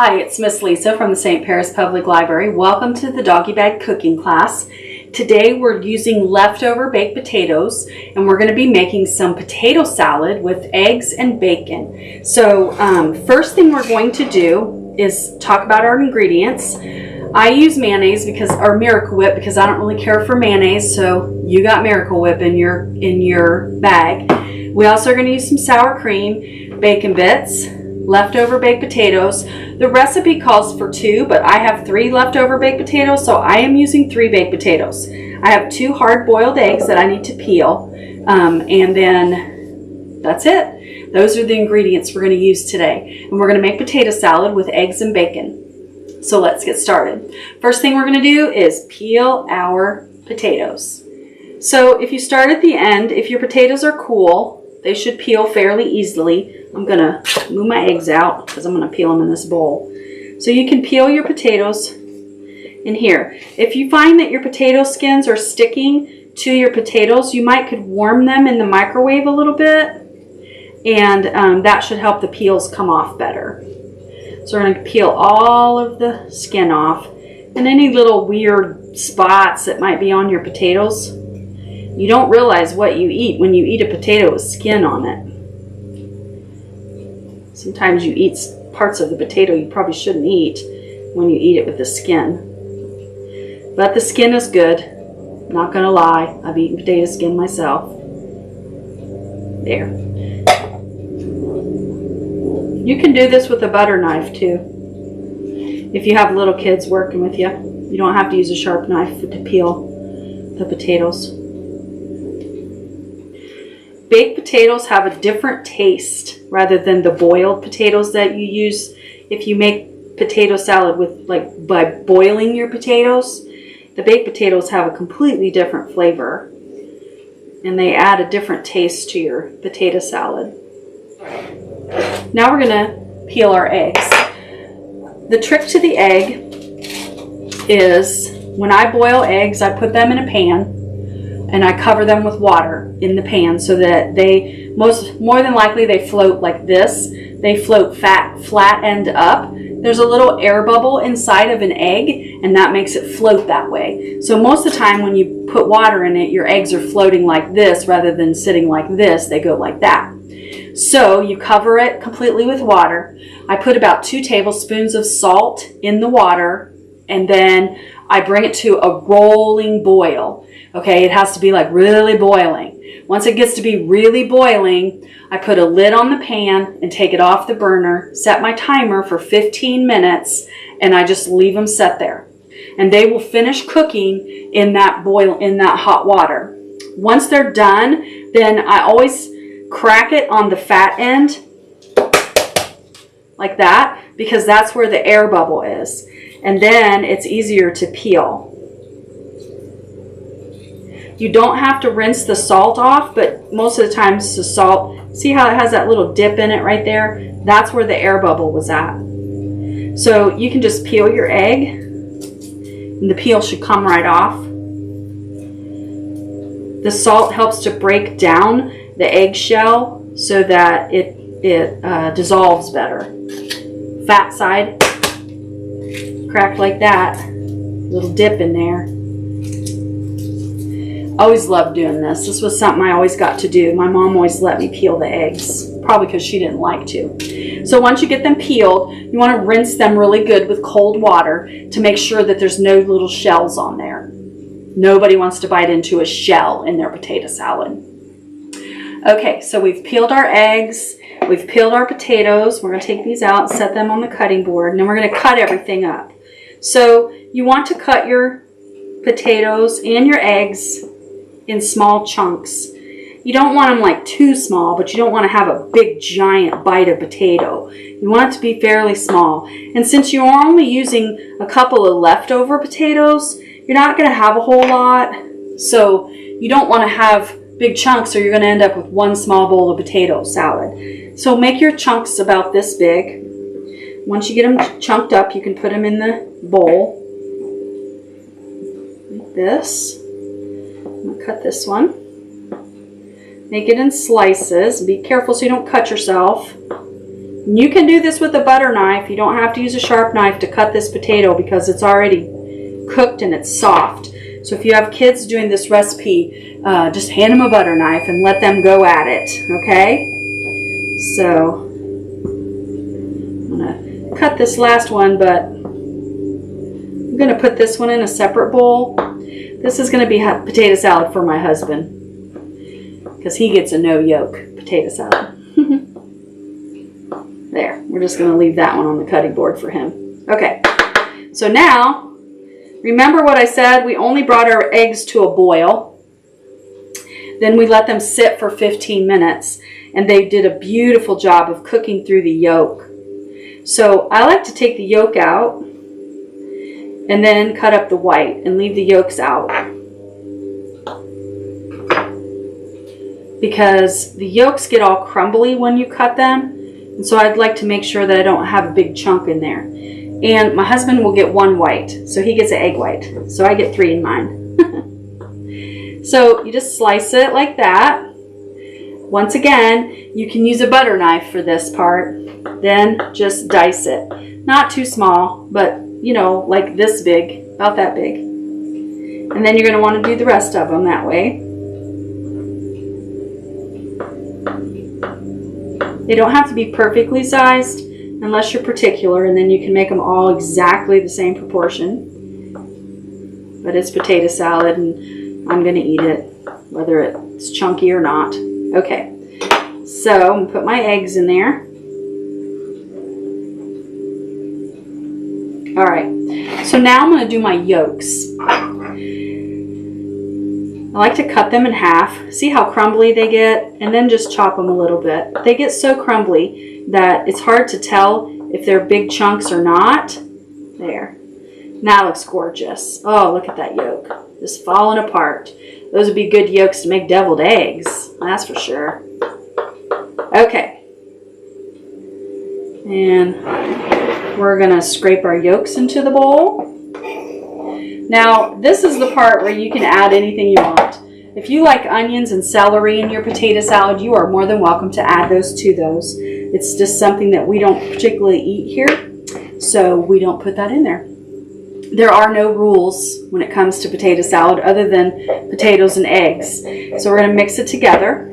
Hi, it's Miss Lisa from the St. Paris Public Library. Welcome to the Doggie Bag Cooking Class. Today we're using leftover baked potatoes and we're going to be making some potato salad with eggs and bacon. So first thing we're going to do is talk about our ingredients. I use mayonnaise or Miracle Whip because I don't really care for mayonnaise, so you got Miracle Whip in your bag. We also are going to use some sour cream, bacon bits, leftover baked potatoes. The recipe calls for 2, but I have 3 leftover baked potatoes, so I am using 3 baked potatoes. I have 2 hard-boiled eggs that I need to peel, and then that's it. Those are the ingredients we're going to use today, and we're going to make potato salad with eggs and bacon. So let's get started. First thing we're going to do is peel our potatoes. So if you start at the end, if your potatoes are cool, they should peel fairly easily. I'm going to move my eggs out because I'm going to peel them in this bowl. So you can peel your potatoes in here. If you find that your potato skins are sticking to your potatoes, you could warm them in the microwave a little bit, and that should help the peels come off better. So we're going to peel all of the skin off, and any little weird spots that might be on your potatoes. You don't realize what you eat when you eat a potato with skin on it. Sometimes you eat parts of the potato you probably shouldn't eat when you eat it with the skin. But the skin is good. Not gonna lie, I've eaten potato skin myself. There. You can do this with a butter knife too. If you have little kids working with you, you don't have to use a sharp knife to peel the potatoes. Baked potatoes have a different taste rather than the boiled potatoes that you use if you make potato salad with by boiling your potatoes. The baked potatoes have a completely different flavor and they add a different taste to your potato salad. Now we're going to peel our eggs. The trick to the egg is when I boil eggs, I put them in a pan and I cover them with water in the pan so that they, more than likely, they float like this. They float flat end up. There's a little air bubble inside of an egg, and that makes it float that way. So most of the time when you put water in it, your eggs are floating like this rather than sitting like this. They go like that. So you cover it completely with water. I put about 2 tablespoons of salt in the water, and then I bring it to a rolling boil. Okay, it has to be like really boiling. Once it gets to be really boiling, I put a lid on the pan and take it off the burner, set my timer for 15 minutes, and I just leave them set there. And they will finish cooking in that hot water. Once they're done, then I always crack it on the fat end like that, because that's where the air bubble is. And then it's easier to peel. You don't have to rinse the salt off, but most of the times the salt, see how it has that little dip in it right there? That's where the air bubble was at. So you can just peel your egg, and the peel should come right off. The salt helps to break down the eggshell so that it dissolves better. Fat side, cracked like that, little dip in there. I always loved doing this. This was something I always got to do. My mom always let me peel the eggs, probably because she didn't like to. So once you get them peeled, you want to rinse them really good with cold water to make sure that there's no little shells on there. Nobody wants to bite into a shell in their potato salad. Okay, so we've peeled our eggs. We've peeled our potatoes. We're going to take these out and set them on the cutting board, and then we're going to cut everything up. So you want to cut your potatoes and your eggs in small chunks. You don't want them like too small, but you don't want to have a big giant bite of potato. You want it to be fairly small. And since you're only using a couple of leftover potatoes, you're not going to have a whole lot. So you don't want to have big chunks or you're going to end up with one small bowl of potato salad. So make your chunks about this big. Once you get them chunked up, you can put them in the bowl like this. I'm going to cut this one. Make it in slices. Be careful so you don't cut yourself. You can do this with a butter knife. You don't have to use a sharp knife to cut this potato because it's already cooked and it's soft. So if you have kids doing this recipe, just hand them a butter knife and let them go at it, okay? So I'm going to cut this last one, but I'm going to put this one in a separate bowl. This is going to be potato salad for my husband because he gets a no yolk potato salad. There, we're just going to leave that one on the cutting board for him. Okay, so now, remember what I said? We only brought our eggs to a boil. Then we let them sit for 15 minutes, and they did a beautiful job of cooking through the yolk. So I like to take the yolk out and then cut up the white and leave the yolks out. Because the yolks get all crumbly when you cut them. And so I'd like to make sure that I don't have a big chunk in there. And my husband will get one white. So he gets an egg white. So I get 3 in mine. So you just slice it like that. Once again, you can use a butter knife for this part. Then just dice it. Not too small, but you know, like this big, about that big. And then you're going to want to do the rest of them that way. They don't have to be perfectly sized unless you're particular, and then you can make them all exactly the same proportion. But it's potato salad and I'm going to eat it, whether it's chunky or not. Okay, so I'm going to put my eggs in there. All right, so now I'm going to do my yolks. I like to cut them in half. See how crumbly they get? And then just chop them a little bit. They get so crumbly that it's hard to tell if they're big chunks or not. There. Now it looks gorgeous. Oh, look at that yolk. Just falling apart. Those would be good yolks to make deviled eggs. That's for sure. Okay. And we're going to scrape our yolks into the bowl. Now, this is the part where you can add anything you want. If you like onions and celery in your potato salad, you are more than welcome to add those to those. It's just something that we don't particularly eat here, so we don't put that in there. There are no rules when it comes to potato salad other than potatoes and eggs. So we're going to mix it together.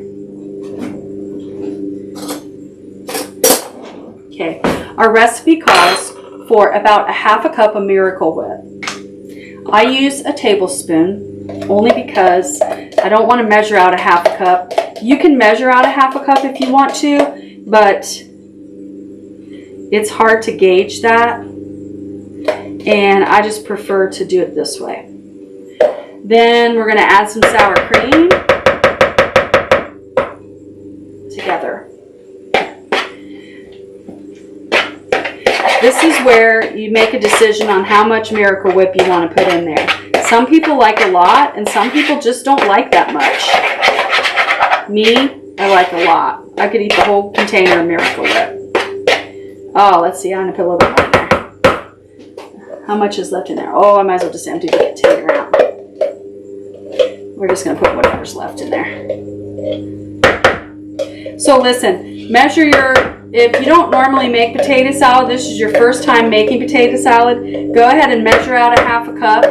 Okay, our recipe calls for about a half a cup of Miracle Whip. I use a tablespoon only because I don't want to measure out a half a cup. You can measure out a half a cup if you want to, but it's hard to gauge that. And I just prefer to do it this way. Then we're going to add some sour cream together. This is where you make a decision on how much Miracle Whip you want to put in there. Some people like a lot, and some people just don't like that much. Me, I like a lot. I could eat the whole container of Miracle Whip. Oh, let's see. I'm going to put a little bit more in there. How much is left in there? Oh, I might as well just empty the container out. We're just going to put whatever's left in there. So listen, measure your... If you don't normally make potato salad, this is your first time making potato salad, go ahead and measure out a half a cup.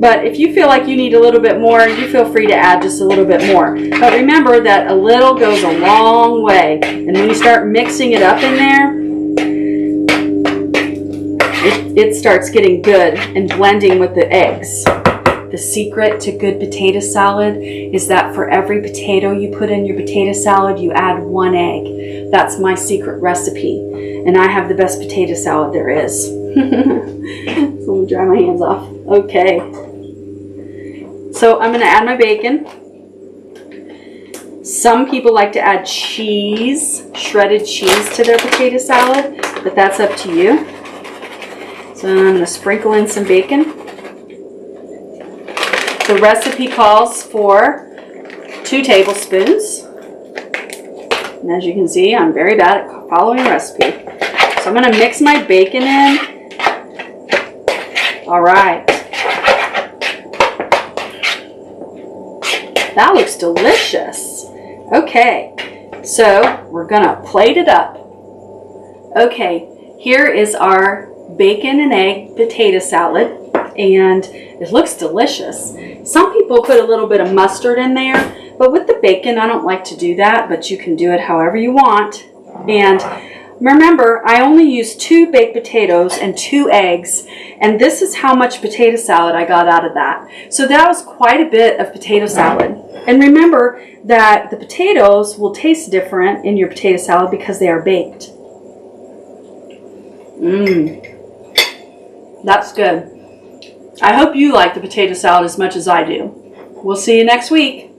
But if you feel like you need a little bit more, you feel free to add just a little bit more. But remember that a little goes a long way. And when you start mixing it up in there, it starts getting good and blending with the eggs. The secret to good potato salad is that for every potato you put in your potato salad, you add 1 egg. That's my secret recipe. And I have the best potato salad there is. So let me dry my hands off. Okay. So I'm going to add my bacon. Some people like to add cheese, shredded cheese to their potato salad, but that's up to you. So I'm going to sprinkle in some bacon. The recipe calls for 2 tablespoons. And as you can see, I'm very bad at following a recipe. So I'm going to mix my bacon in. All right. That looks delicious. Okay, so we're going to plate it up. Okay, here is our bacon and egg potato salad, and it looks delicious. Some people put a little bit of mustard in there, but with the bacon, I don't like to do that, but you can do it however you want. And remember, I only used 2 baked potatoes and 2 eggs, and this is how much potato salad I got out of that. So that was quite a bit of potato salad. And remember that the potatoes will taste different in your potato salad because they are baked. That's good. I hope you like the potato salad as much as I do. We'll see you next week.